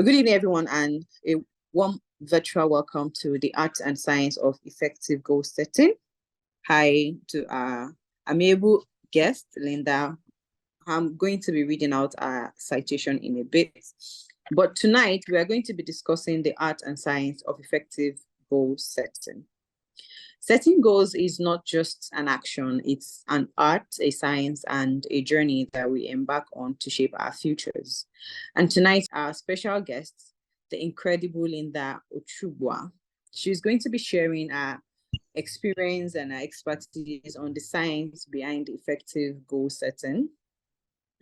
Well, good evening, everyone, and a warm virtual welcome to the Art and Science of Effective Goal Setting. Hi to our amiable guest, Linda. I'm going to be reading out our citation in a bit. But tonight, we are going to be discussing the art and science of effective goal setting. Setting goals is not just an action, it's an art, a science, and a journey that we embark on to shape our futures. And tonight, our special guest, the incredible Linda Ochubwa, she's going to be sharing her experience and her expertise on the science behind effective goal setting.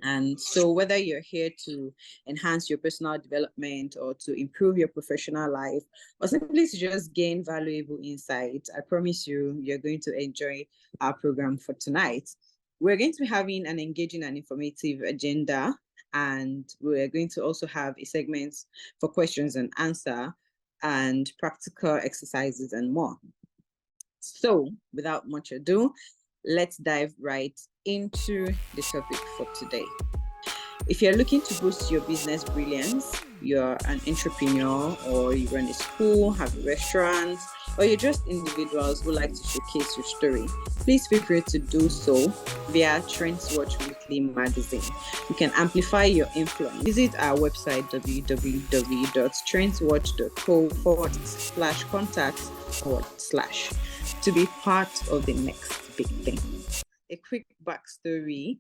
And so whether you're here to enhance your personal development or to improve your professional life or simply to just gain valuable insights, I promise you're going to enjoy our program for tonight. We're going to be having an engaging and informative agenda, and we're going to also have a segment for questions and answer and practical exercises and more. So without much ado, let's dive right into the topic for today. If you're looking to boost your business brilliance, you're an entrepreneur or you run a school, have a restaurant, or you're just individuals who like to showcase your story, please feel free to do so via Trends Watch Weekly magazine. You can amplify your influence. Visit our website www.trendswatch.co/contact/ to be part of the next big thing. A quick backstory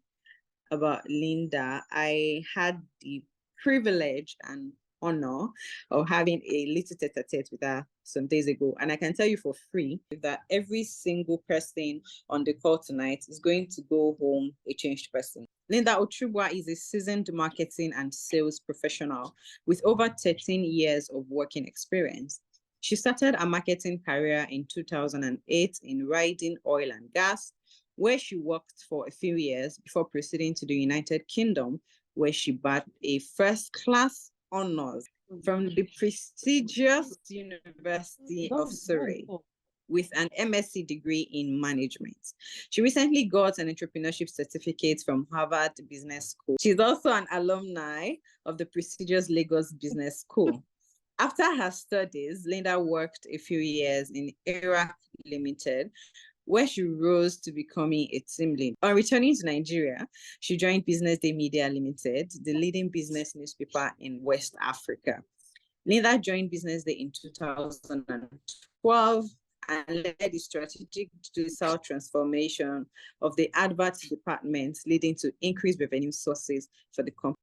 about Linda. I had the privilege and honor of having a little tete-a-tete with her some days ago, and I can tell you for free that every single person on the call tonight is going to go home a changed person. Linda Ochubwa is a seasoned marketing and sales professional with over 13 years of working experience. She started a marketing career in 2008 in riding oil and gas, where she worked for a few years before proceeding to the United Kingdom, where she bagged a first-class honors from the prestigious University of Surrey with an MSc degree in management. She recently got an entrepreneurship certificate from Harvard Business School. She's also an alumni of the prestigious Lagos Business School. After her studies, Linda worked a few years in Iraq Limited, where she rose to becoming a team lead. On returning to Nigeria, she joined Business Day Media Limited, the leading business newspaper in West Africa. Linda joined Business Day in 2012 and led the strategic digital transformation of the adverts department, leading to increased revenue sources for the company.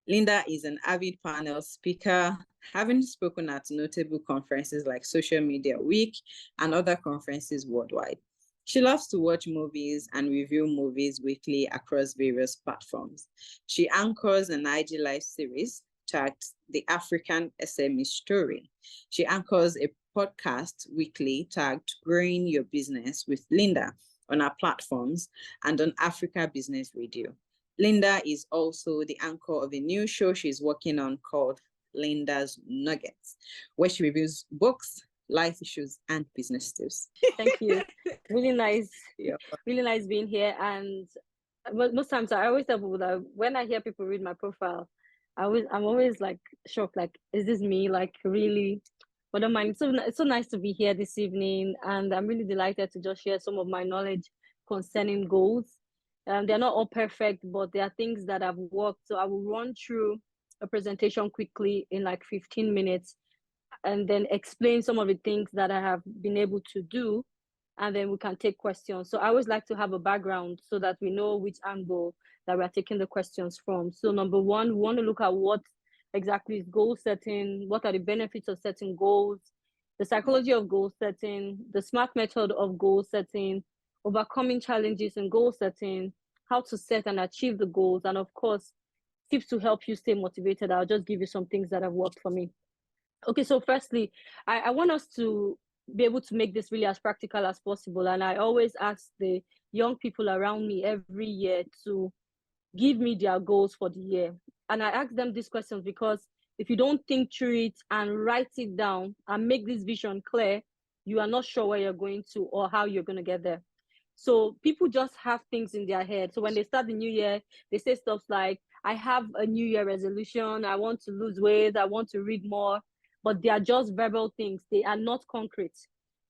Linda is an avid panel speaker, having spoken at notable conferences like Social Media Week and other conferences worldwide. She loves to watch movies and review movies weekly across various platforms. She anchors an IG Live series tagged The African SME Story. She anchors a podcast weekly tagged Growing Your Business with Linda on our platforms and on Africa Business Radio. Linda is also the anchor of a new show she's working on called Linda's Nuggets, where she reviews books, life issues, and business tips. Thank you. Really nice. Yeah. Really nice being here. And most times I always tell people that when I hear people read my profile, I'm always like shocked, like, is this me? Like, really? But don't mind. It's so nice to be here this evening, and I'm really delighted to just share some of my knowledge concerning goals. They're not all perfect, but there are things that I've worked. So I will run through a presentation quickly in like 15 minutes and then explain some of the things that I have been able to do, and then we can take questions. So I always like to have a background so that we know which angle that we're taking the questions from. So number one, we want to look at what exactly is goal setting, what are the benefits of setting goals, the psychology of goal setting, the SMART method of goal setting, overcoming challenges in goal setting, how to set and achieve the goals, and of course, tips to help you stay motivated. I'll just give you some things that have worked for me. Okay, so firstly, I want us to be able to make this really as practical as possible. And I always ask the young people around me every year to give me their goals for the year. And I ask them these questions because if you don't think through it and write it down and make this vision clear, you are not sure where you're going to or how you're going to get there. So people just have things in their head. So when they start the new year, they say stuff like, I have a new year resolution. I want to lose weight. I want to read more. But they are just verbal things. They are not concrete.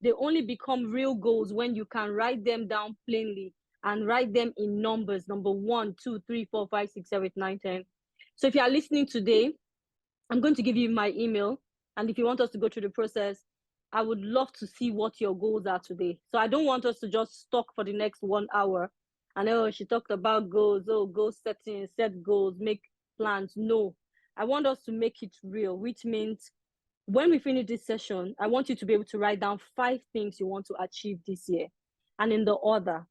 They only become real goals when you can write them down plainly and write them in numbers, number 1, 2, 3, 4, 5, 6, 7, 8, 9, 10. So if you are listening today, I'm going to give you my email. And if you want us to go through the process, I would love to see what your goals are today. So I don't want us to just talk for the next 1 hour. And oh, she talked about goals, goal setting, set goals, make plans. No, I want us to make it real, which means when we finish this session, I want you to be able to write down 5 things you want to achieve this year and in the order.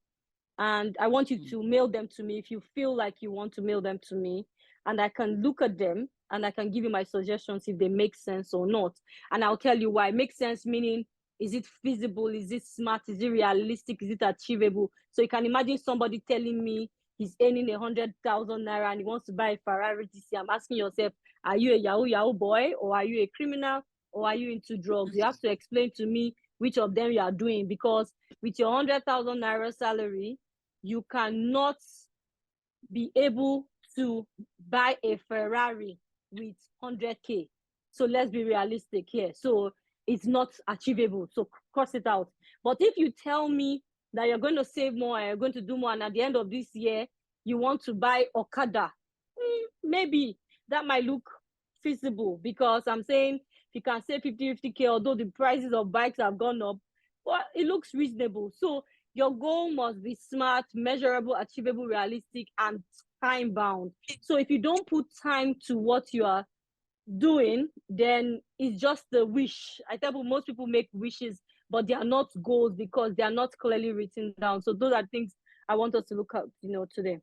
And I want you to mail them to me if you feel like you want to mail them to me, and I can look at them and I can give you my suggestions if they make sense or not. And I'll tell you why. Make sense meaning, is it feasible? Is it smart? Is it realistic? Is it achievable? So you can imagine somebody telling me he's earning 100,000 naira and he wants to buy a Ferrari this year. I'm asking yourself, are you a Yahoo boy, or are you a criminal, or are you into drugs? You have to explain to me which of them you are doing, because with your 100,000 naira salary, you cannot be able to buy a Ferrari with 100K. So let's be realistic here. So it's not achievable. So cross it out. But if you tell me that you're going to save more and you're going to do more, and at the end of this year, you want to buy Okada, maybe that might look feasible, because I'm saying if you can save 50K, although the prices of bikes have gone up, well, it looks reasonable. So your goal must be smart, measurable, achievable, realistic, and time bound. So if you don't put time to what you are doing, then it's just a wish. I tell you, most people make wishes, but they are not goals because they are not clearly written down. So those are things I want us to look at, today.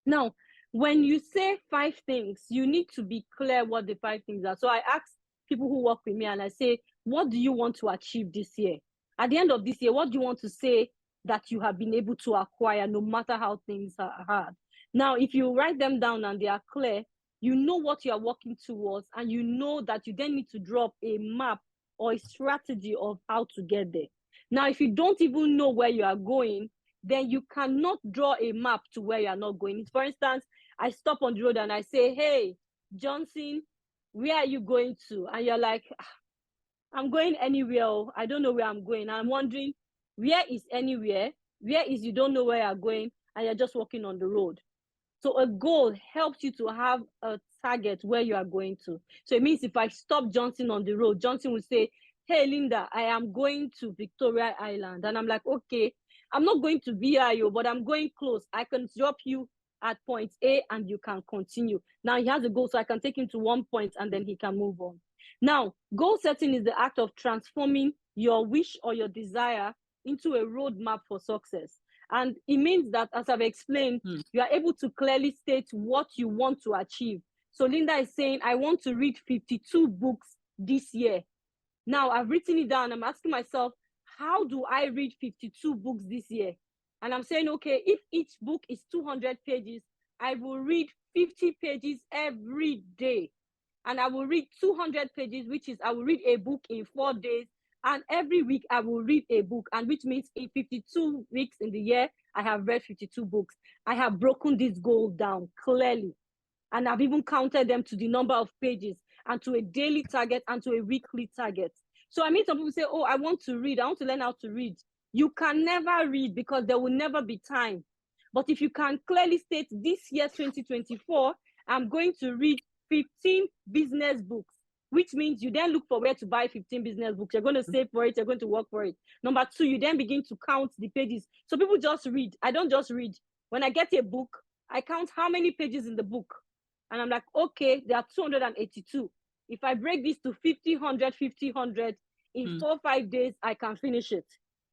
Now, when you say 5 things, you need to be clear what the 5 things are. So I ask people who work with me and I say, what do you want to achieve this year? At the end of this year, what do you want to say that you have been able to acquire, no matter how things are hard? Now, if you write them down and they are clear, you know what you are working towards, and you know that you then need to drop a map or a strategy of how to get there. Now, if you don't even know where you are going, then you cannot draw a map to where you are not going. For instance, I stop on the road and I say, hey, Johnson, where are you going to? And you're like, I'm going anywhere. I don't know where I'm going. I'm wondering, where is anywhere? Where is you don't know where you're going and you're just walking on the road? So a goal helps you to have a target where you are going to. So it means if I stop Johnson on the road, Johnson will say, hey, Linda, I am going to Victoria Island. And I'm like, okay, I'm not going to VIO, but I'm going close. I can drop you at point A and you can continue. Now he has a goal, so I can take him to one point and then he can move on. Now, goal setting is the act of transforming your wish or your desire into a roadmap for success. And it means that, as I've explained, you are able to clearly state what you want to achieve. So Linda is saying, I want to read 52 books this year. Now I've written it down. I'm asking myself, how do I read 52 books this year? And I'm saying, okay, if each book is 200 pages, I will read 50 pages every day. And I will read 200 pages, which is I will read a book in 4 days. And every week I will read a book, and which means in 52 weeks in the year, I have read 52 books. I have broken this goal down clearly. And I've even counted them to the number of pages and to a daily target and to a weekly target. So I mean, some people say, oh, I want to read. I want to learn how to read. You can never read because there will never be time. But if you can clearly state this year, 2024, I'm going to read 15 business books, which means you then look for where to buy 15 business books. You're going to save for it. You're going to work for it. Number 2, you then begin to count the pages. So people just read. I don't just read. When I get a book, I count how many pages in the book. And I'm like, okay, there are 282. If I break this to 50, 100, 50, 100, in 4 or 5 days, I can finish it.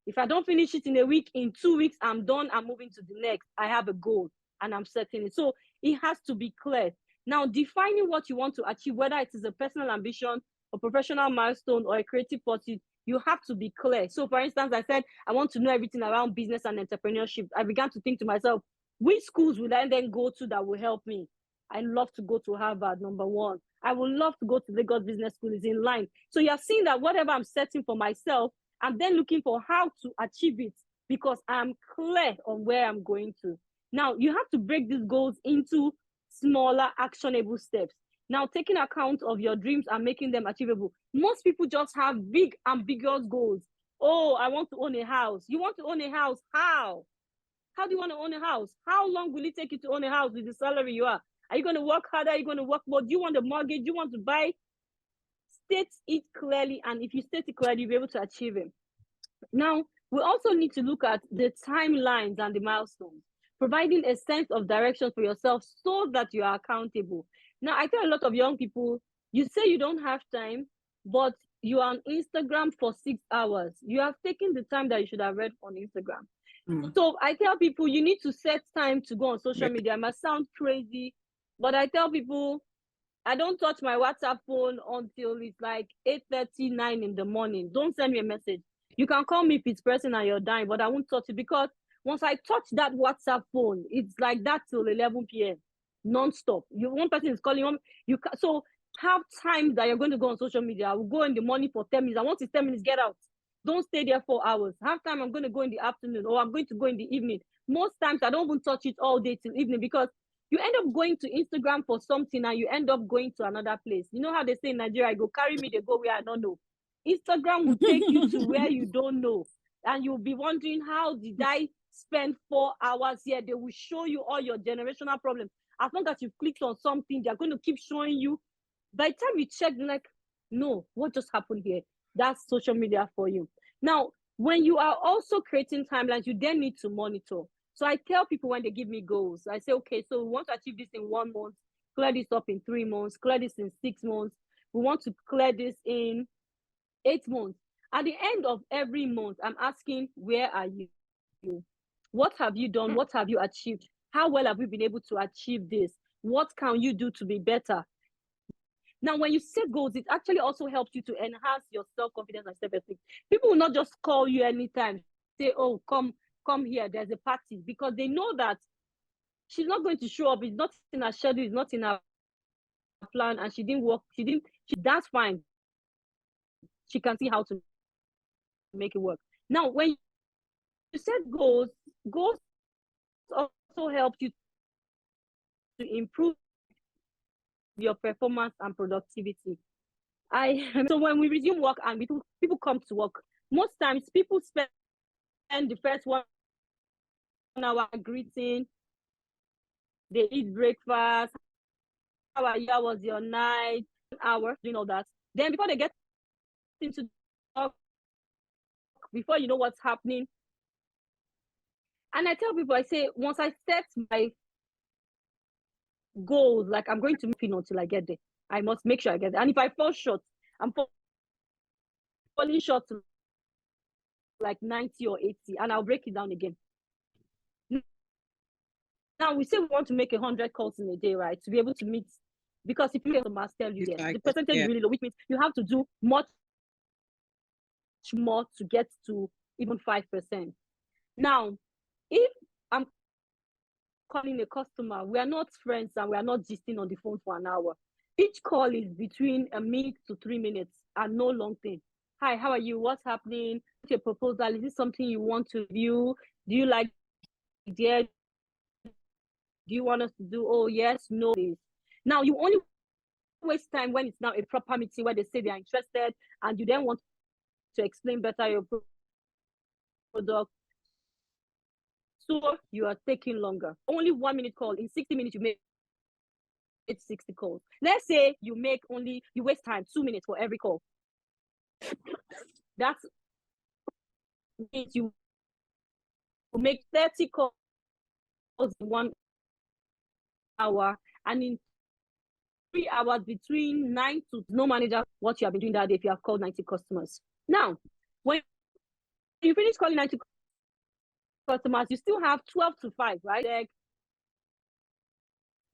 If I don't finish it in a week, in 2 weeks, I'm done. I'm moving to the next. I have a goal and I'm setting it. So it has to be clear. Now, defining what you want to achieve, whether it is a personal ambition, a professional milestone, or a creative pursuit, you have to be clear. So, for instance, I said, I want to know everything around business and entrepreneurship. I began to think to myself, which schools will I then go to that will help me? I love to go to Harvard, number 1. I would love to go to Lagos Business School, is in line. So you have seen that whatever I'm setting for myself, I'm then looking for how to achieve it. because I'm clear on where I'm going to. Now, you have to break these goals into smaller, actionable steps. Now, taking account of your dreams and making them achievable. Most people just have big, ambiguous goals. Oh, I want to own a house. You want to own a house? How? How do you want to own a house? How long will it take you to own a house with the salary you are? Are you going to work harder? Are you going to work more? Do you want a mortgage? Do you want to buy? State it clearly, and if you state it clearly, you'll be able to achieve it. Now, we also need to look at the timelines and the milestones, providing a sense of direction for yourself so that you are accountable. Now, I tell a lot of young people, you say you don't have time, but you are on Instagram for 6 hours. You have taken the time that you should have read on Instagram. So I tell people you need to set time to go on social media. It must sound crazy, but I tell people I don't touch my WhatsApp phone until it's like 8:39 in the morning. Don't send me a message. You can call me if it's pressing and you're dying, but I won't touch it because once I touch that WhatsApp phone, it's like that till 11 p.m. non-stop. One person is calling so have time that you're going to go on social media. I will go in the morning for 10 minutes. And once it's 10 minutes, get out. Don't stay there 4 hours. Have time, I'm going to go in the afternoon or I'm going to go in the evening. Most times I don't even touch it all day till evening because you end up going to Instagram for something and you end up going to another place. You know how they say in Nigeria, go carry me, they go where I don't know. Instagram will take you to where you don't know. And you'll be wondering, how did I spend 4 hours here? They will show you all your generational problems. As long as you've clicked on something, they're going to keep showing you. By the time you check, you're like, no, what just happened here? That's social media for you. Now, when you are also creating timelines, you then need to monitor. So I tell people when they give me goals, I say, okay, so we want to achieve this in 1 month, clear this up in 3 months, clear this in 6 months. We want to clear this in 8 months. At the end of every month, I'm asking, where are you? What have you done? What have you achieved? How well have we been able to achieve this? What can you do to be better? Now, when you set goals, it actually also helps you to enhance your self-confidence and self-esteem. People will not just call you anytime, say, oh, come here, there's a party, because they know that she's not going to show up. It's not in her schedule, it's not in her plan, and she didn't work, that's fine. She can see how to make it work. Now, when you set goals also help you to improve your performance and productivity. So when we resume work and people come to work, most times people spend the first 1 hour greeting, they eat breakfast, how was your night, 1 hour doing all that. Then before they get into work, before you know what's happening. And I tell people, I say, once I set my goals, like I'm going to make it until I get there, I must make sure I get there. And if I fall short, I'm falling short to like 90 or 80, and I'll break it down again. Now we say we want to make 100 calls in a day, right? To be able to meet, because if you get customers tell you that the percentage is really low, which means you have to do much more to get to even 5%. Now, if I'm calling a customer, we are not friends and we are not gisting on the phone for an hour. Each call is between a minute to 3 minutes and no long thing. Hi, how are you? What's happening? What's your proposal? Is this something you want to view? Do you like the idea? Do you want us to do? Oh, yes, no. Now, you only waste time when it's now a proper meeting where they say they are interested and you then want to explain better your product. So you are taking longer. Only 1 minute call. In 60 minutes, you make 60 calls. Let's say you waste time, 2 minutes for every call. That's means you make 30 calls in 1 hour, and in 3 hours between 9 to no manager what you have been doing that day if you have called 90 customers. Now, when you finish calling 90 customers, you still have 12 to 5, right? Like,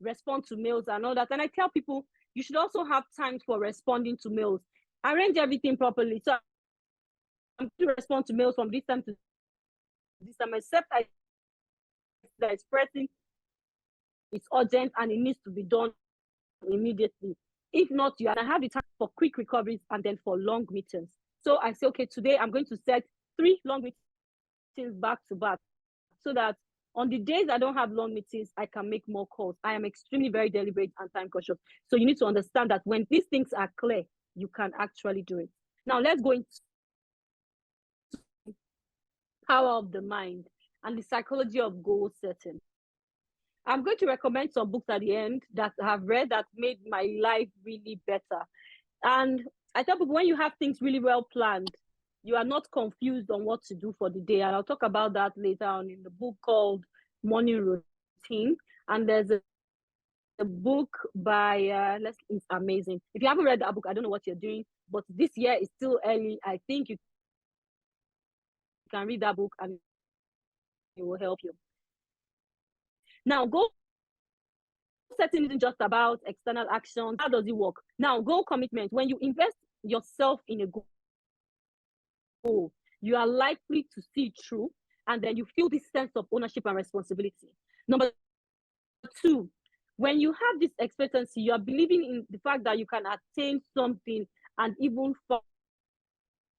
respond to mails and all that. And I tell people you should also have time for responding to mails. Arrange everything properly. So I'm going to respond to mails from this time to this time, except that it's pressing, it's urgent, and it needs to be done immediately. If not, you have the time for quick recoveries and then for long meetings. So I say, okay, today I'm going to set 3 long meetings meetings back to back so that on the days I don't have long meetings, I can make more calls. I am extremely very deliberate and time cautious. So you need to understand that when these things are clear, you can actually do it. Now let's go into power of the mind and the psychology of goal setting. I'm going to recommend some books at the end that I have read that made my life really better. And I tell people, when you have things really well planned, you are not confused on what to do for the day. And I'll talk about that later on in the book called Morning Routine. And there's a book by, it's amazing. If you haven't read that book, I don't know what you're doing, but this year is still early. I think you can read that book and it will help you. Now, goal setting isn't just about external actions. How does it work? Now, goal commitment. When you invest yourself in a goal, you are likely to see it through, and then you feel this sense of ownership and responsibility. Number two, when you have this expectancy, you are believing in the fact that you can attain something and even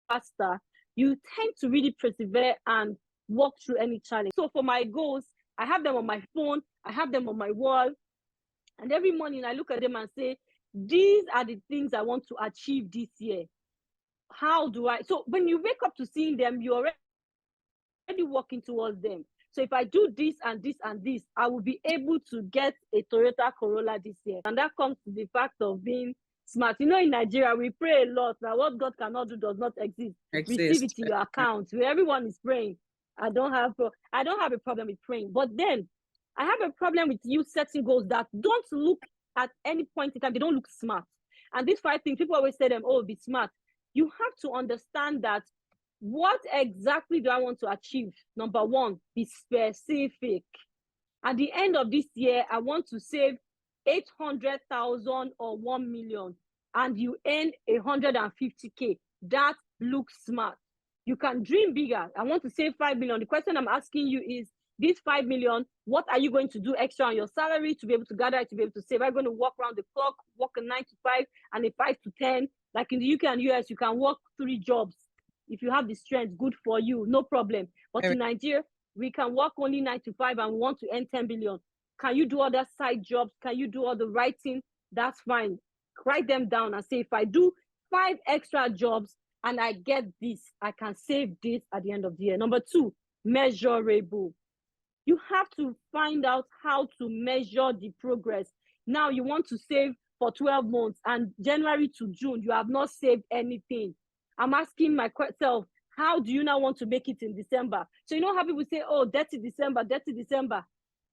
faster. You tend to really persevere and walk through any challenge. So for my goals, I have them on my phone, I have them on my wall, and every morning I look at them and say, these are the things I want to achieve this year. How do I? So when you wake up to seeing them, you're already working towards them. So if I do this and this and this, I will be able to get a Toyota Corolla this year. And that comes to the fact of being smart. You know, in Nigeria, we pray a lot. Now, what God cannot do does not exist. Receive it to your account. Where everyone is praying. I don't have a problem with praying. But then I have a problem with you setting goals that don't look at any point in time, they don't look smart. And these 5 things, people always say them, oh, be smart. You have to understand that what exactly do I want to achieve? Number 1, be specific. At the end of this year, I want to save 800,000 or 1 million, and you earn 150K. That looks smart. You can dream bigger. I want to save 5 million. The question I'm asking you is, this 5 million, what are you going to do extra on your salary to be able to gather it, to be able to save? Are you going to work around the clock, work a 9 to 5 and a 5 to 10? Like in the UK and US, you can work 3 jobs. If you have the strength, good for you, no problem. But in Nigeria, we can work only 9 to 5 and we want to earn 10 billion. Can you do other side jobs? Can you do all the writing? That's fine. Write them down and say, if I do 5 extra jobs and I get this, I can save this at the end of the year. Number 2, measurable. You have to find out how to measure the progress. Now you want to save for 12 months and January to June, you have not saved anything. I'm asking myself, how do you now want to make it in December? So you know how people say, oh, dirty December, dirty December.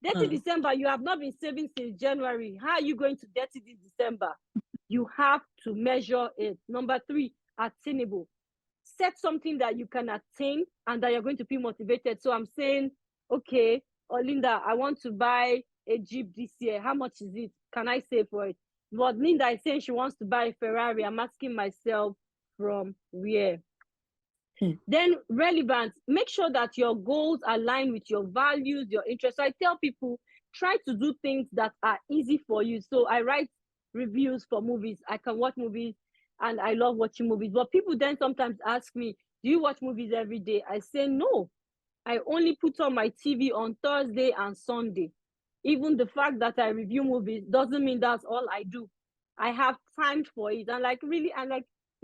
Dirty December, you have not been saving since January. How are you going to dirty this December? You have to measure it. Number 3, attainable. Set something that you can attain and that you're going to be motivated. So I'm saying, okay, Linda, I want to buy a Jeep this year. How much is it? Can I save for it? But Linda is saying she wants to buy a Ferrari. I'm asking myself, from where? Then relevance. Make sure that your goals align with your values, your interests. So I tell people, try to do things that are easy for you. So I write reviews for movies. I can watch movies and I love watching movies. But people then sometimes ask me, do you watch movies every day? I say, no. I only put on my TV on Thursday and Sunday. Even the fact that I review movies doesn't mean that's all I do. I have time for it. And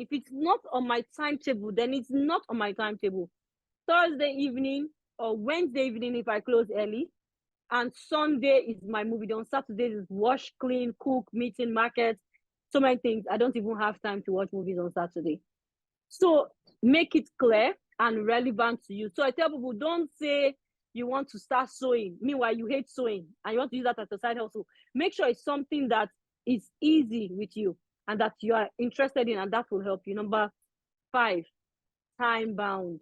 if it's not on my timetable, then it's not on my timetable. Thursday evening or Wednesday evening if I close early, and Sunday is my movie. On Saturdays is wash, clean, cook, meeting, market, so many things. I don't even have time to watch movies on Saturday. So make it clear and relevant to you. So I tell people, don't say you want to start sewing. Meanwhile, you hate sewing and you want to use that as a side hustle. Make sure it's something that is easy with you and that you are interested in, and that will help you. Number 5, time bound.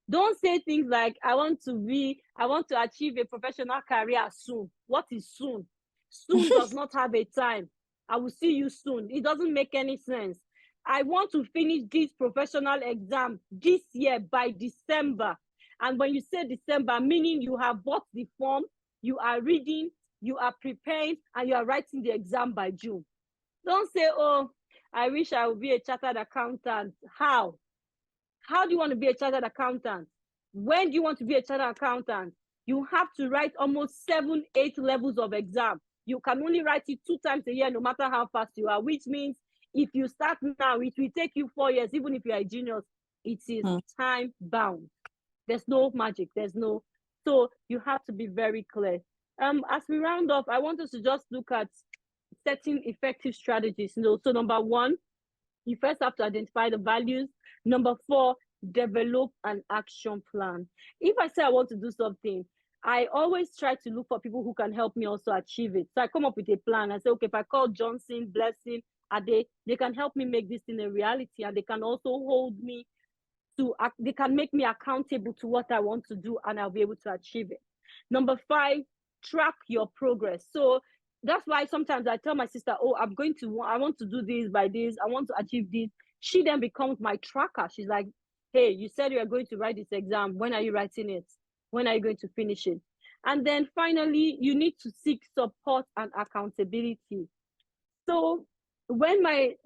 Don't say things like, I want to achieve a professional career soon. What is soon? Soon does not have a time. I will see you soon. It doesn't make any sense. I want to finish this professional exam this year by December. And when you say December, meaning you have bought the form, you are reading, you are preparing, and you are writing the exam by June. Don't say, oh, I wish I would be a chartered accountant. How? How do you want to be a chartered accountant? When do you want to be a chartered accountant? You have to write almost 7-8 levels of exam. You can only write it 2 times a year, no matter how fast you are, which means if you start now, it will take you 4 years, even if you are a genius. It is time bound. There's no magic. So you have to be very clear. As we round off, I want us to just look at setting effective strategies. So number 1, you first have to identify the values. Number 4, develop an action plan. If I say I want to do something, I always try to look for people who can help me also achieve it. So I come up with a plan. I say, okay, if I call Johnson, Blessing, they can help me make this thing a reality, and they can also hold me they can make me accountable to what I want to do, and I'll be able to achieve it. Number 5, track your progress. So that's why sometimes I tell my sister, oh, I want to do this by this, I want to achieve this. She then becomes my tracker. She's like, hey, you said you are going to write this exam. When are you writing it? When are you going to finish it? And then finally, you need to seek support and accountability. So when my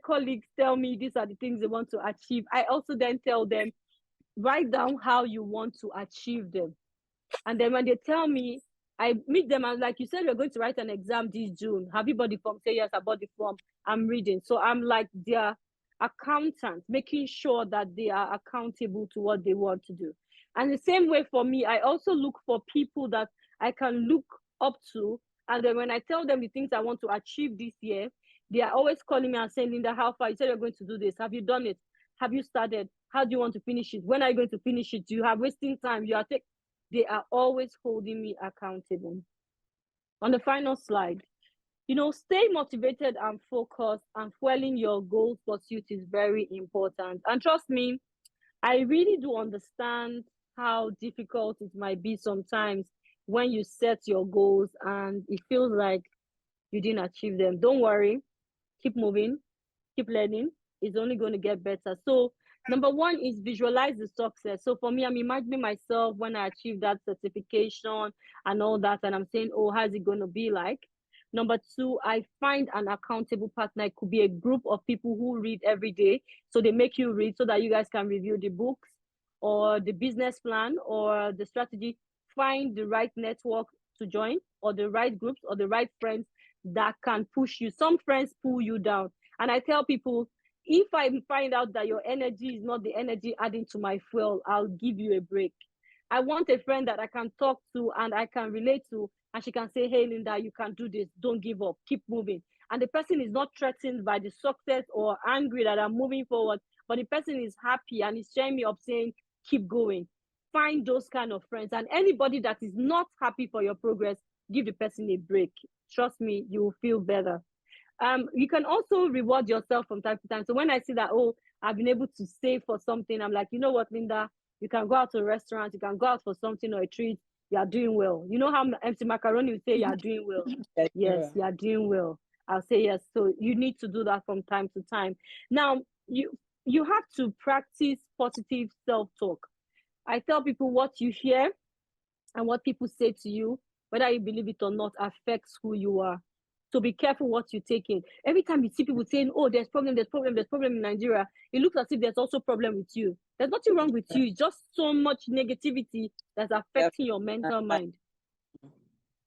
colleagues tell me these are the things they want to achieve, I also then tell them, write down how you want to achieve them. And then when they tell me, I meet them, I'm like, you said you're going to write an exam this June. Have you bought the form? Say yes, I bought the form. I'm reading. So I'm like their accountant, making sure that they are accountable to what they want to do. And the same way for me, I also look for people that I can look up to. And then when I tell them the things I want to achieve this year, they are always calling me and saying, Linda, how far? You said you're going to do this. Have you done it? Have you started? How do you want to finish it? When are you going to finish it? Do you have wasting time? They are always holding me accountable. On the final slide, stay motivated and focused, and fueling your goal pursuit is very important. And trust me, I really do understand how difficult it might be sometimes when you set your goals and it feels like you didn't achieve them. Don't worry, keep moving, keep learning. It's only going to get better. So number 1 is visualize the success. So for me, I'm imagining myself when I achieve that certification and all that, and I'm saying, oh, how's it going to be like? Number 2, I find an accountable partner. It could be a group of people who read every day. So they make you read so that you guys can review the books or the business plan or the strategy. Find the right network to join, or the right groups, or the right friends that can push you. Some friends pull you down. And I tell people, if I find out that your energy is not the energy adding to my fuel, I'll give you a break. I want a friend that I can talk to and I can relate to, and she can say, hey, Linda, you can do this. Don't give up. Keep moving. And the person is not threatened by the success or angry that I'm moving forward, but the person is happy and is cheering me up saying, keep going. Find those kind of friends. And anybody that is not happy for your progress, give the person a break. Trust me, you will feel better. You can also reward yourself from time to time. So when I see that, oh, I've been able to save for something, I'm like, you know what, Linda, you can go out to a restaurant, you can go out for something or a treat. You are doing well. You know how MC Macaroni would say you are doing well? Yes, you are doing well. I'll say yes. So you need to do that from time to time. Now, you have to practice positive self-talk. I tell people what you hear and what people say to you, whether you believe it or not, affects who you are. So be careful what you take in. Every time you see people saying, oh, there's problem in Nigeria, it looks as if there's also problem with you. There's nothing wrong with you. It's just so much negativity that's affecting your mental mind.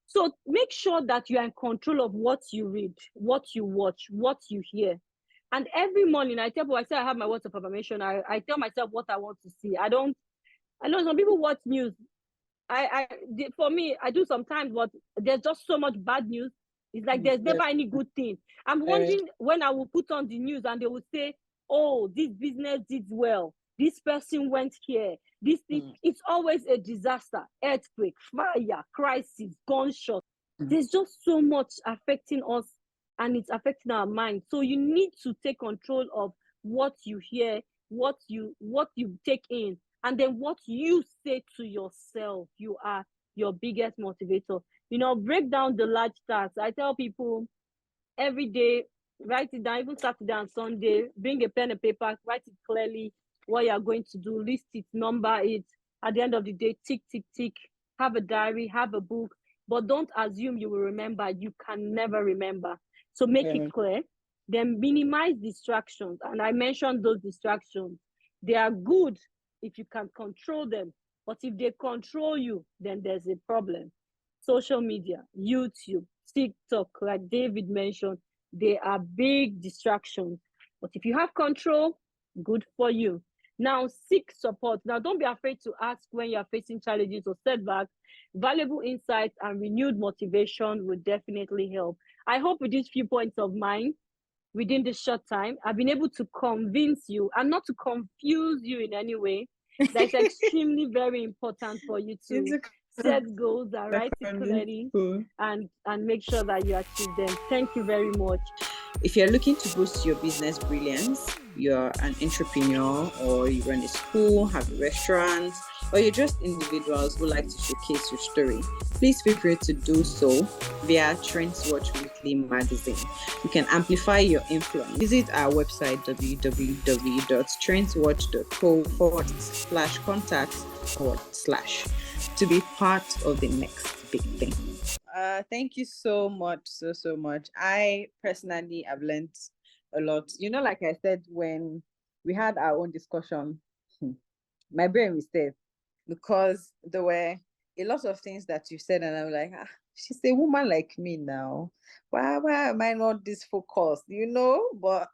So make sure that you are in control of what you read, what you watch, what you hear. And every morning, I tell people, I say I have my words of affirmation. I tell myself what I want to see. I know some people watch news. For me, I do sometimes, but there's just so much bad news. It's like there's never any good thing. I'm wondering when I will put on the news and they will say, oh, this business did well. This person went here. This thing, it's always a disaster, earthquake, fire, crisis, gunshot. There's just so much affecting us and it's affecting our mind. So you need to take control of what you hear, what you take in, and then what you say to yourself. You are your biggest motivator. Break down the large tasks. I tell people every day, write it down, even Saturday and Sunday, bring a pen and paper, write it clearly, what you're going to do, list it, number it. At the end of the day, tick, tick, tick. Have a diary, have a book, but don't assume you will remember. You can never remember. So make it clear. Then minimize distractions. And I mentioned those distractions. They are good if you can control them, But if they control you, then there's a problem. Social media, YouTube, TikTok, like David mentioned, they are big distractions. But if you have control, good for you. Now, seek support. Now, don't be afraid to ask when you're facing challenges or setbacks. Valuable insights and renewed motivation will definitely help. I hope with these few points of mine, within this short time, I've been able to convince you and not to confuse you in any way. That it's extremely very important for you to set goals and write it clearly and make sure that you achieve them. Thank you very much. If you're looking to boost your business brilliance, you're an entrepreneur or you run a school, have a restaurant, or you're just individuals who like to showcase your story, please feel free to do so via Trends Watch Weekly magazine. You can amplify your influence. Visit our website www.trendswatch.co/contact/ to be part of the next big thing. Thank you so much, so much. I personally have learned a lot. Like I said, when we had our own discussion, my brain was dead because there were a lot of things that you said, and I'm like, she's a woman like me now. Why am I not this focused? But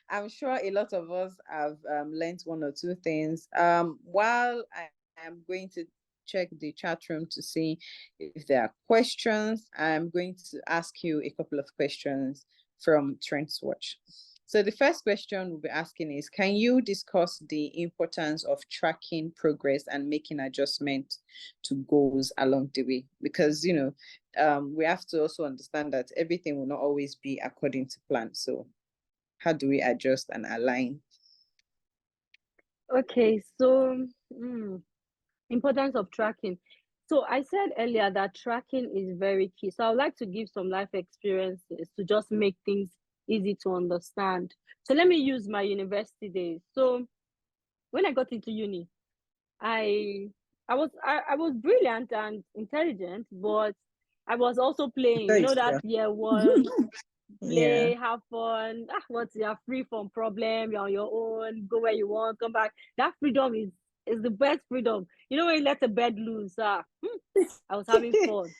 I'm sure a lot of us have learned one or two things. While I am going to check the chat room to see if there are questions, I'm going to ask you a couple of questions from Trends Watch. So the first question we'll be asking is, can you discuss the importance of tracking progress and making adjustments to goals along the way? Because, we have to also understand that everything will not always be according to plan. So how do we adjust and align? Okay, so importance of tracking. So I said earlier that tracking is very key. So I would like to give some life experiences to just make things easy to understand. So let me use my university days. So when I got into uni, I was brilliant and intelligent, but I was also playing. That year one, play, have fun. You're free from problem. You're on your own. Go where you want. Come back. That freedom is the best freedom. When you let the bed loose. I was having fun.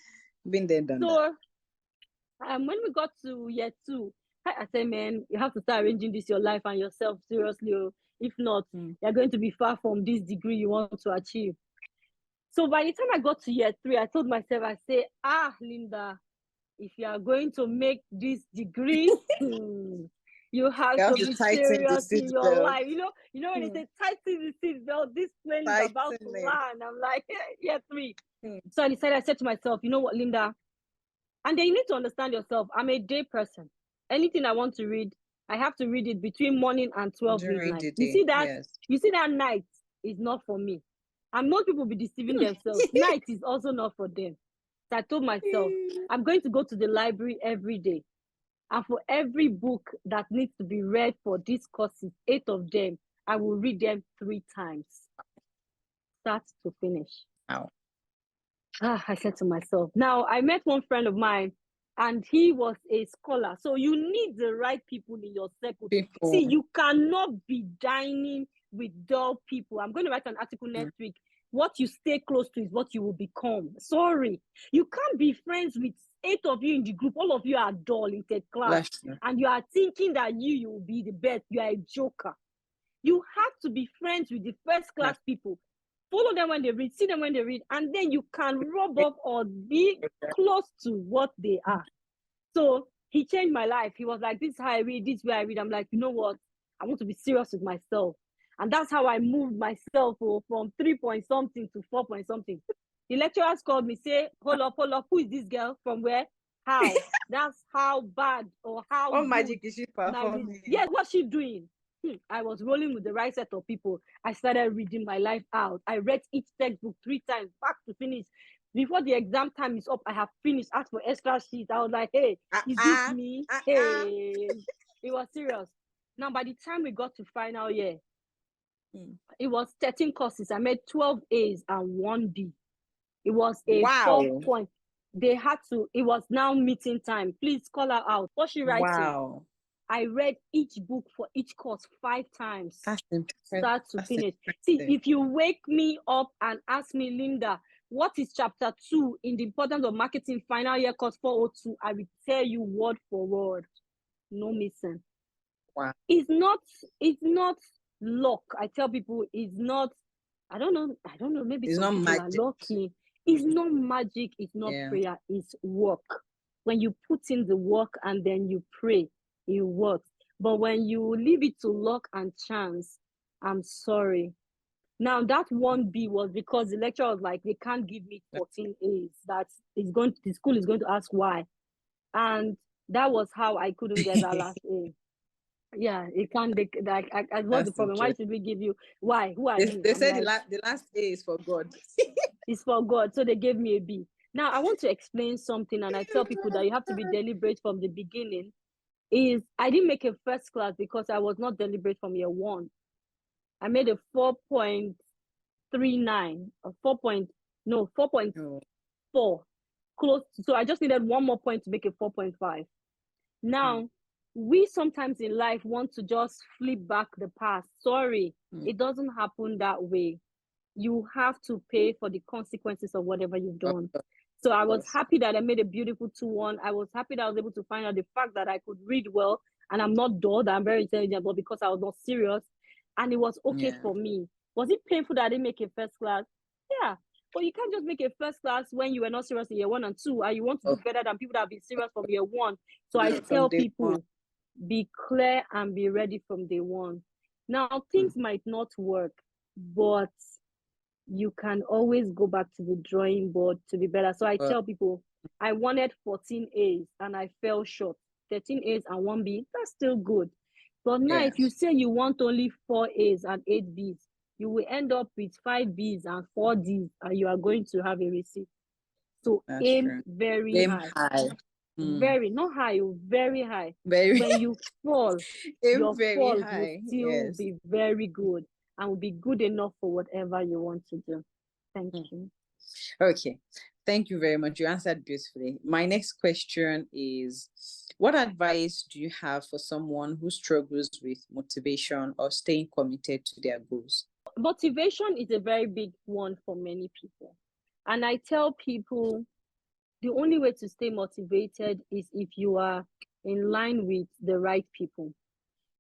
Been there, done that. When we got to year two, I said, man, you have to start arranging this your life and yourself seriously. If not, you're going to be far from this degree you want to achieve. So by the time I got to year three, I told myself, I say, Linda, if you are going to make this degree, you have to be serious in your life. When they say tighten the seatbelt, this plane is about to land. I'm like, year three. So I said to myself, you know what, Linda? And then you need to understand yourself. I'm a day person. Anything I want to read, I have to read it between morning and 12 midnight. You see that? Yes. You see that night is not for me. And most people be deceiving themselves. Night is also not for them. So I told myself, I'm going to go to the library every day. And for every book that needs to be read for these courses, 8 of them, I will read them 3 times. Start to finish. Wow. I said to myself, now I met one friend of mine and he was a scholar. So you need the right people in your circle. See, you cannot be dining with dull people. I'm going to write an article next week. What you stay close to is what you will become. Sorry. You can't be friends with 8 of you in the group. All of you are dull in 3rd class. And you are thinking that you will be the best. You are a joker. You have to be friends with the first class people. Follow them when they read, see them when they read, and then you can rub off or be close to what they are. So he changed my life. He was like, this is how I read, this is where I read. I'm like, you know what? I want to be serious with myself. And that's how I moved myself from 3 point something to 4 point something. The lecturers called me, say, hold up, who is this girl? From where? How? That's how bad or how what magic is she performing? Yes, what's she doing? I was rolling with the right set of people. I started reading my life out. I read each textbook 3 times, back to finish. Before the exam time is up, I have finished, asked for extra sheets. I was like, hey, is this me? Hey, it was serious. Now, by the time we got to final year, it was 13 courses. I made 12 A's and 1 B. It was a 4 point. They had to, it was now meeting time. Please call her out. What's she writing? Wow. I read each book for each course 5 times, start to finish. See, if you wake me up and ask me, Linda, what is chapter 2 in the importance of marketing final year course 402, I will tell you word for word, no missing. Wow. It's not luck. I tell people it's not, I don't know, maybe it's some people magic. are lucky. It's not magic, it's not prayer, it's work. When you put in the work and then you pray, it works. But when you leave it to luck and chance, I'm sorry. Now that 1B was because the lecturer was like, they can't give me 14 A's. The school is going to ask why. And that was how I couldn't get that last A. Yeah, it can't. What's the problem? Why should we give you? Why? Who are you? They said like, the last A is for God. It's for God. So they gave me a B. Now I want to explain something, and I tell people that you have to be deliberate from the beginning. I didn't make a first class because I was not deliberate from year 1. I made a 4.39 or 4.4. Close. So I just needed one more point to make a 4.5. Now, we sometimes in life want to just flip back the past. Sorry, it doesn't happen that way. You have to pay for the consequences of whatever you've done. So I was happy that I made a beautiful 2-1. I was happy that I was able to find out the fact that I could read well, and I'm not dull, that I'm very intelligent, but because I was not serious, and it was okay for me. Was it painful that I didn't make a first class? Yeah. But you can't just make a first class when you were not serious in year 1 and 2, and you want to do better than people that have been serious from year 1. So I tell people, be clear and be ready from day 1. Now, things might not work, but you can always go back to the drawing board to be better. So I tell people, I wanted 14 A's and I fell short. 13 A's and 1 B, that's still good. But now, if you say you want only 4 A's and 8 B's, you will end up with 5 B's and 4 D's, and you are going to have a receipt. So aim very high. Very, not high, very high. When you fall, your fall will still be very good and will be good enough for whatever you want to do. Thank you. Okay. Thank you very much. You answered beautifully. My next question is, what advice do you have for someone who struggles with motivation or staying committed to their goals? Motivation is a very big one for many people. And I tell people the only way to stay motivated is if you are in line with the right people.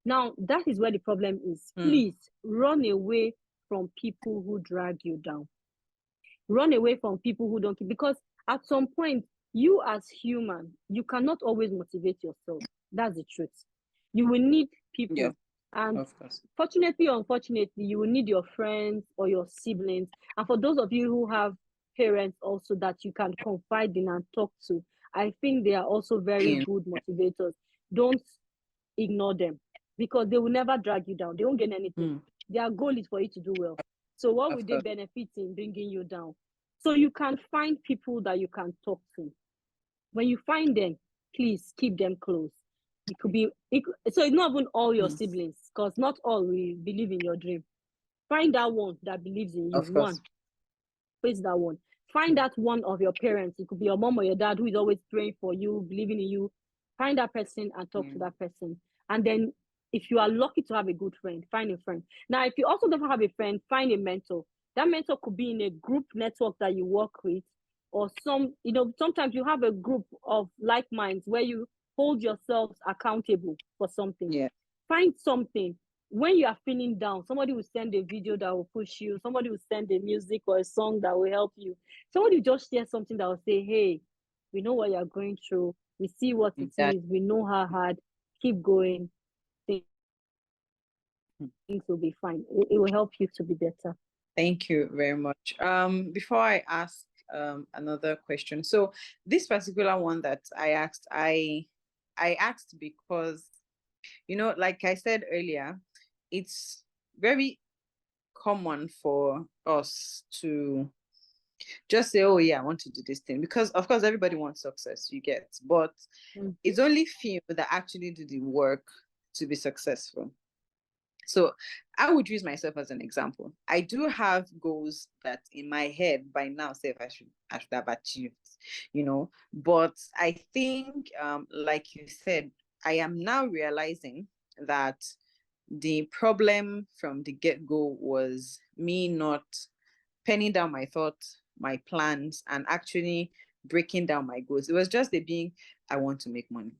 Now, that is where the problem is. Please run away from people who drag you down. Run away from people who don't, because at some point, you as human, you cannot always motivate yourself. That's the truth. You will need people. Yeah, and of course. Fortunately or unfortunately, you will need your friends or your siblings. And for those of you who have parents also that you can confide in and talk to, I think they are also very good motivators. Don't ignore them, because they will never drag you down. They won't gain anything. Their goal is for you to do well. So what will they benefit in bringing you down? So you can find people that you can talk to. When you find them, please keep them close. So it's not even all your siblings, because not all will believe in your dream. Find that one that believes in you. One. Face that one. Find that one of your parents. It could be your mom or your dad who is always praying for you, believing in you. Find that person and talk to that person. And then if you are lucky to have a good friend, find a friend. Now, if you also don't have a friend, find a mentor. That mentor could be in a group network that you work with, or sometimes you have a group of like minds where you hold yourselves accountable for something. Yeah. Find something. When you are feeling down, somebody will send a video that will push you. Somebody will send a music or a song that will help you. Somebody will just share something that will say, hey, we know what you're going through. We see what it is. We know how hard. Keep going. Things will be fine. It will help you to be better. Thank you very much. Before I ask another question, so this particular one that I asked because, like I said earlier, it's very common for us to just say, oh yeah, I want to do this thing, because of course everybody wants success, you get, but it's only few that actually do the work to be successful. So I would use myself as an example. I do have goals that in my head by now say if I should have achieved, but I think like you said, I am now realizing that the problem from the get-go was me not penning down my thoughts, my plans, and actually breaking down my goals. It was just being, I want to make money.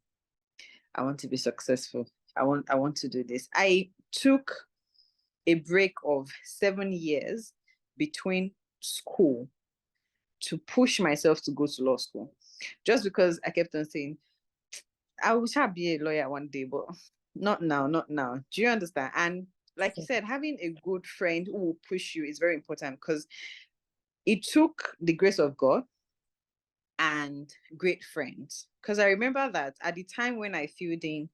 I want to be successful. I want to do this. I took a break of 7 years between school to push myself to go to law school, just because I kept on saying, I wish I'd be a lawyer one day, but not now, not now. Do you understand? And like you said, having a good friend who will push you is very important, because it took the grace of God and great friends. Because I remember that at the time when I filled in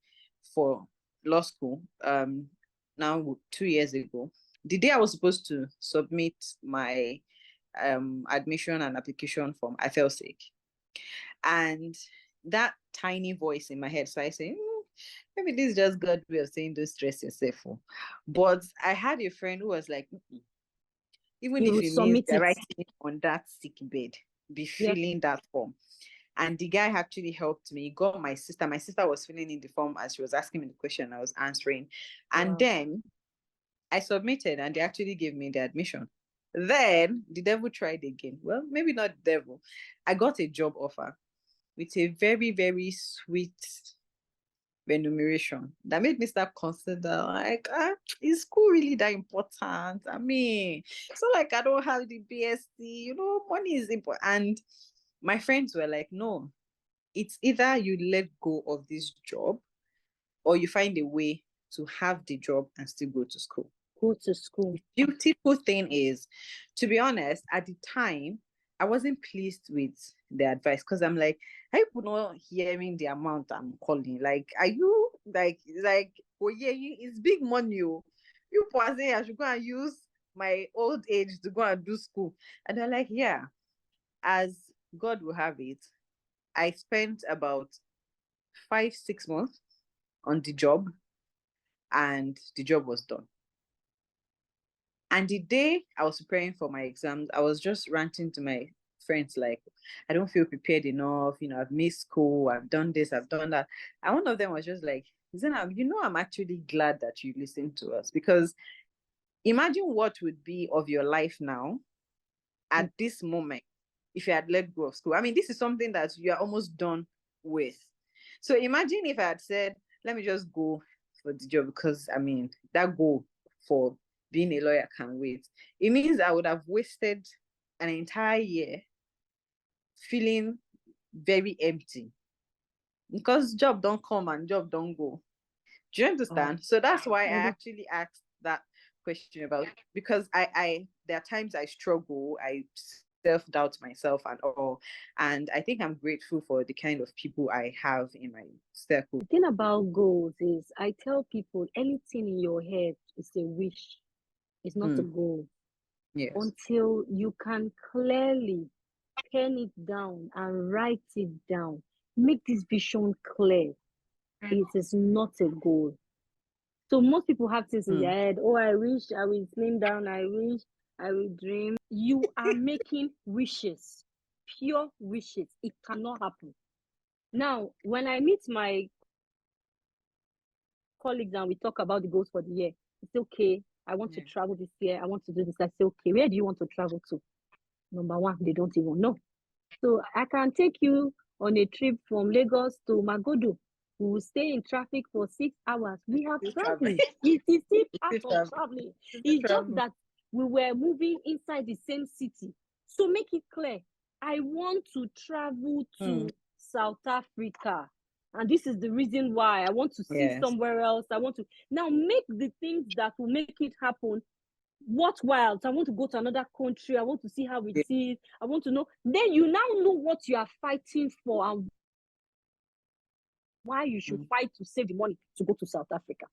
for law school, now 2 years ago, the day I was supposed to submit my admission and application form, I fell sick. And that tiny voice in my head started saying, maybe this is just God's way of saying, don't stress yourself. But I had a friend who was like, even if it means they're writing on that sick bed, be filling that form. And the guy actually helped me. He got my sister. My sister was filling in the form as she was asking me the question, I was answering. And then I submitted and they actually gave me the admission. Then the devil tried again. Well, maybe not the devil. I got a job offer with a very, very sweet remuneration that made me start consider, like, is school really that important? I mean, so like I don't have the BSc, money is important. And my friends were like, no, it's either you let go of this job or you find a way to have the job and still go to school. The beautiful thing is, to be honest, at the time, I wasn't pleased with the advice, because I'm like, I people not hearing the amount I'm calling. Like, are you like, oh yeah, it's big money. You are saying I should go and use my old age to go and do school. And they're like, yeah, as God will have it, I spent about 5-6 months on the job and the job was done. And the day I was preparing for my exams, I was just ranting to my friends, like, I don't feel prepared enough. I've missed school. I've done this. I've done that. And one of them was just like, Zainab, I'm actually glad that you listened to us, because imagine what would be of your life now at this moment if you had let go of school. I mean, this is something that you are almost done with. So imagine if I had said, let me just go for the job, because I mean, that goal for being a lawyer can wait. It means I would have wasted an entire year feeling very empty, because job don't come and job don't go. Do you understand? So that's why I actually asked that question about, because I there are times I struggle, I self-doubt myself and all, and I think I'm grateful for the kind of people I have in my circle. The thing about goals is, I tell people, anything in your head is a wish. It's not a goal. Yes. Until you can clearly pen it down and write it down, make this vision clear, it is not a goal. So most people have things in their head. Oh, I wish I will slim down. I wish I will dream. You are making wishes, pure wishes. It cannot happen. Now, when I meet my colleagues and we talk about the goals for the year, it's okay. I want to travel this year. I want to do this. I say, okay, where do you want to travel to? Number one, they don't even know. So I can take you on a trip from Lagos to Magodo. We will stay in traffic for 6 hours. We have traveled. It is still part of traveling. It's just that we were moving inside the same city. So make it clear. I want to travel to South Africa. And this is the reason why I want to see somewhere else. I want to now make the things that will make it happen worthwhile. So I want to go to another country. I want to see how it is. I want to know. Then you now know what you are fighting for and why you should fight to save the money to go to South Africa.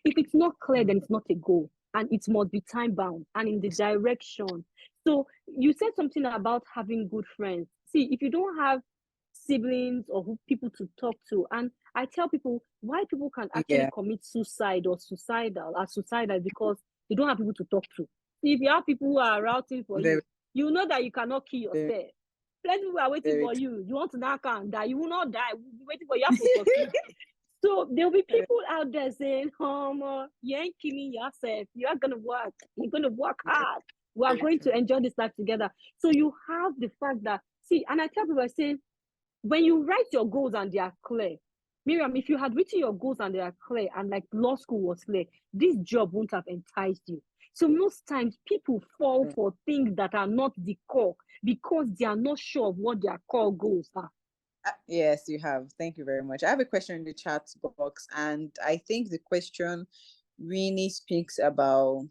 If it's not clear, then it's not a goal, and it must be time bound and in the direction. So you said something about having good friends. See, if you don't have siblings or people to talk to, and I tell people why people can actually commit suicide or suicidal because you don't have people to talk to. See, if you have people who are routing for you, you know that you cannot kill yourself. Plenty people are waiting for you. You want to knock on that, you will not die. We'll be waiting for you to succeed. So there'll be people out there saying, you ain't killing yourself. You are gonna work. You're gonna work hard. We are going to enjoy this life together. So you have the fact that, see, and I tell people, I say, when you write your goals and they are clear, Miriam, if you had written your goals and they are clear and like law school was clear, this job won't have enticed you. So most times people fall for things that are not the core because they are not sure of what their core goals are. Yes, you have. Thank you very much. I have a question in the chat box, and I think the question really speaks about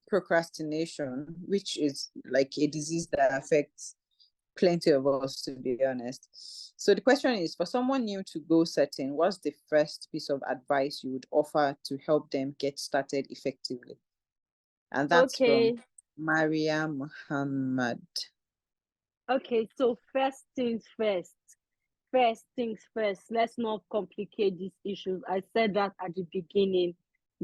procrastination, which is like a disease that affects plenty of us, to be honest. So the question is, for someone new to goal setting, what's the first piece of advice you would offer to help them get started effectively? And that's from Maria Muhammad. Okay, so first things first. Let's not complicate these issues. I said that at the beginning.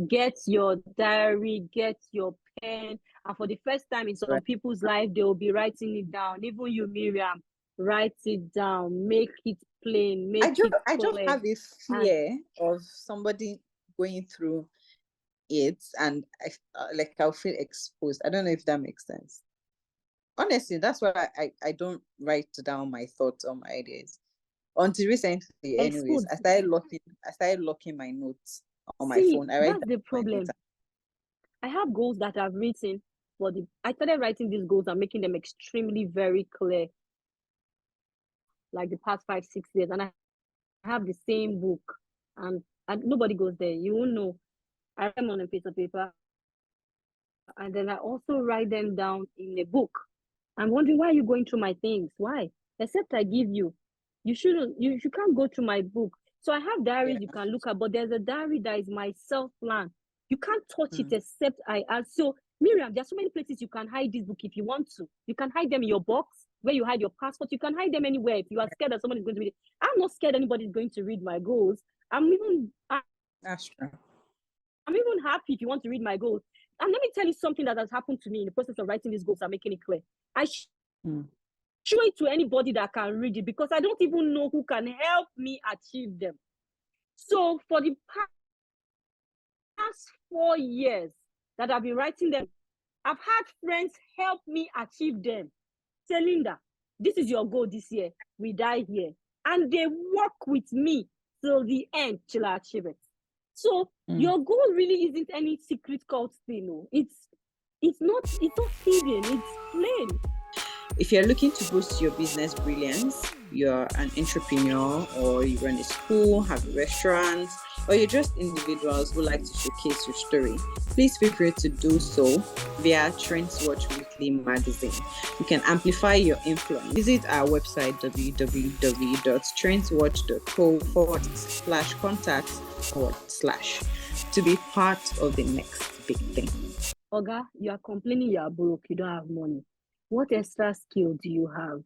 Get your diary, get your pen, and for the first time in some people's life, they will be writing it down. Even you, Miriam, write it down, make it plain, make it clear. I just have a fear of somebody going through it, and I'll feel exposed. I don't know if that makes sense. Honestly, that's why I don't write down my thoughts or my ideas. Until recently, anyways, I started locking my notes on my phone. That's the problem. I have goals that I've written I started writing these goals and making them extremely very clear, like the past 5-6 years, and I have the same book, and nobody goes there. You won't know. I write them on a piece of paper, and then I also write them down in a book. I'm wondering, why are you going through my things? Why? Except I give you. You can't go through my book. So I have diaries you can look at, but there's a diary that is my self-plan. You can't touch it except I ask. So Miriam, there's so many places you can hide this book if you want to. You can hide them in your box where you hide your passport. You can hide them anywhere if you are scared that someone is going to read it. I'm not scared anybody's going to read my goals. That's true. I'm even happy if you want to read my goals. And let me tell you something that has happened to me in the process of writing these goals and making it clear. I show it to anybody that can read it because I don't even know who can help me achieve them. So for the past 4 years that I've been writing them, I've had friends help me achieve them. Say, Linda, this is your goal this year. We die here. And they work with me till the end till I achieve it. So your goal really isn't any secret cult thing. No. It's not hidden, it's plain. If you're looking to boost your business brilliance, you're an entrepreneur, or you run a school, have a restaurant, or you're just individuals who like to showcase your story, please feel free to do so via Trendswatch Weekly magazine. You can amplify your influence. Visit our website www.trendswatch.co/contact/ to be part of the next big thing. Oga, you are complaining you are broke, you don't have money. What extra skill do you have?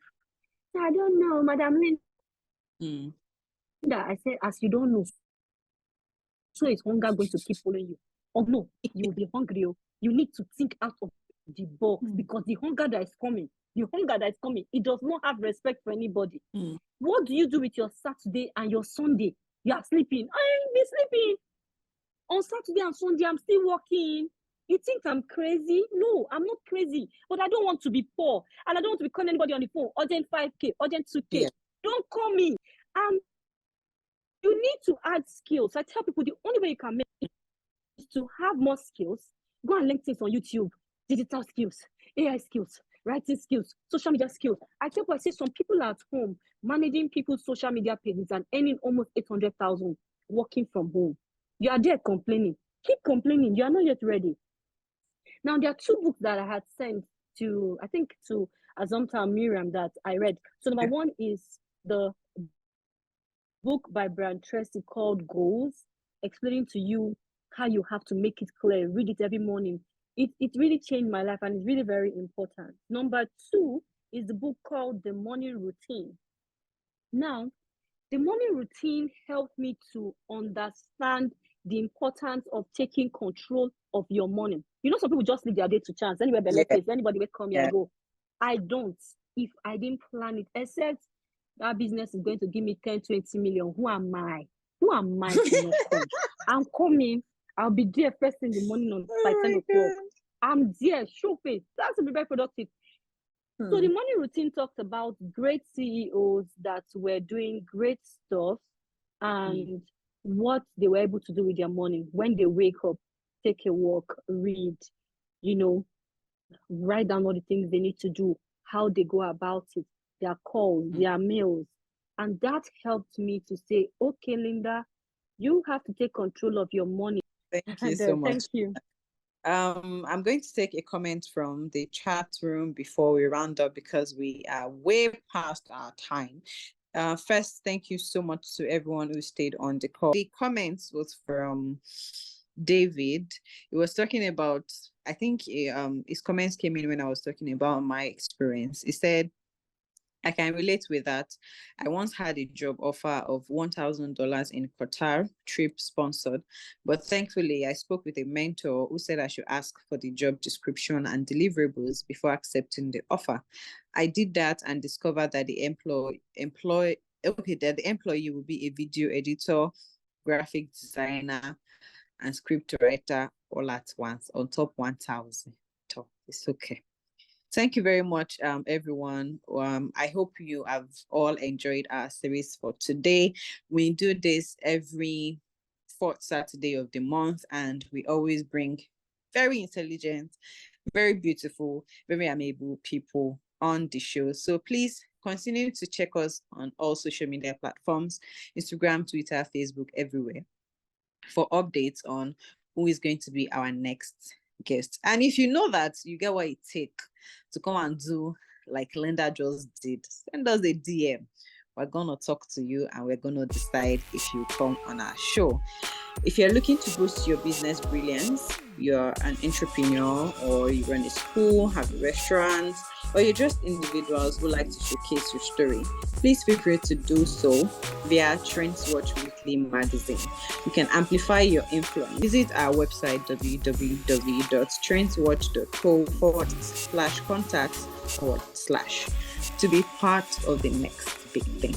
I don't know, Madam Linda. I said, as you don't know, so is hunger going to keep following you? Oh no, you will be hungry. You need to think out of the box because the hunger that is coming, it does not have respect for anybody. What do you do with your Saturday and your Sunday? You are sleeping. I ain't be sleeping. On Saturday and Sunday, I'm still working. You think I'm crazy? No, I'm not crazy. But I don't want to be poor. And I don't want to be calling anybody on the phone. Urgent 5K, urgent 2K. Don't call me. You need to add skills. I tell people the only way you can make it is to have more skills. Go and learn things on YouTube. Digital skills, AI skills, writing skills, social media skills. I tell people, I say some people are at home managing people's social media pages and earning almost 800,000 working from home. You are there complaining. Keep complaining. You are not yet ready. Now, there are 2 books that I had sent to Azomta and Miriam that I read. So number 1 is the book by Brian Tracy called Goals, explaining to you how you have to make it clear. Read it every morning. It really changed my life and it's really very important. Number 2 is the book called The Morning Routine. Now, the morning routine helped me to understand the importance of taking control of your morning. You know, some people just leave their day to chance. Anywhere, if anybody will come here, I go. I don't. If I didn't plan it, except that business is going to give me 10, 20 million, who am I? Who am I to not come? I'm coming. I'll be there first in the morning by 10 o'clock. I'm there, show face. That's to be very productive. So the morning routine talks about great CEOs that were doing great stuff and what they were able to do with their morning when they wake up, take a walk, read, write down all the things they need to do, how they go about it, their calls, their meals. And that helped me to say, okay, Linda, you have to take control of your morning. Thank you so much. Thank you. I'm going to take a comment from the chat room before we round up because we are way past our time. First, thank you so much to everyone who stayed on the call. The comments was from David. He was talking about, I think his comments came in when I was talking about my experience. He said, I can relate with that. I once had a job offer of $1,000 in Qatar, trip sponsored, but thankfully I spoke with a mentor who said I should ask for the job description and deliverables before accepting the offer. I did that and discovered that the employee will be a video editor, graphic designer, and script writer all at once on top 1,000. It's okay. Thank you very much, everyone. I hope you have all enjoyed our series for today. We do this every fourth Saturday of the month, and we always bring very intelligent, very beautiful, very amiable people on the show. So please continue to check us on all social media platforms, Instagram, Twitter, Facebook, everywhere, for updates on who is going to be our next guest. And if you know that you get what it takes to come and do like Linda just did, send us a DM. We're gonna talk to you and we're gonna decide if you come on our show. If you're looking to boost your business brilliance, you're an entrepreneur or you run a school, have a restaurant, or you're just individuals who like to showcase your story, please feel free to do so via Trends Watch Weekly magazine. You can amplify your influence. Visit our website www.trendswatch.co/contact/ to be part of the next big thing.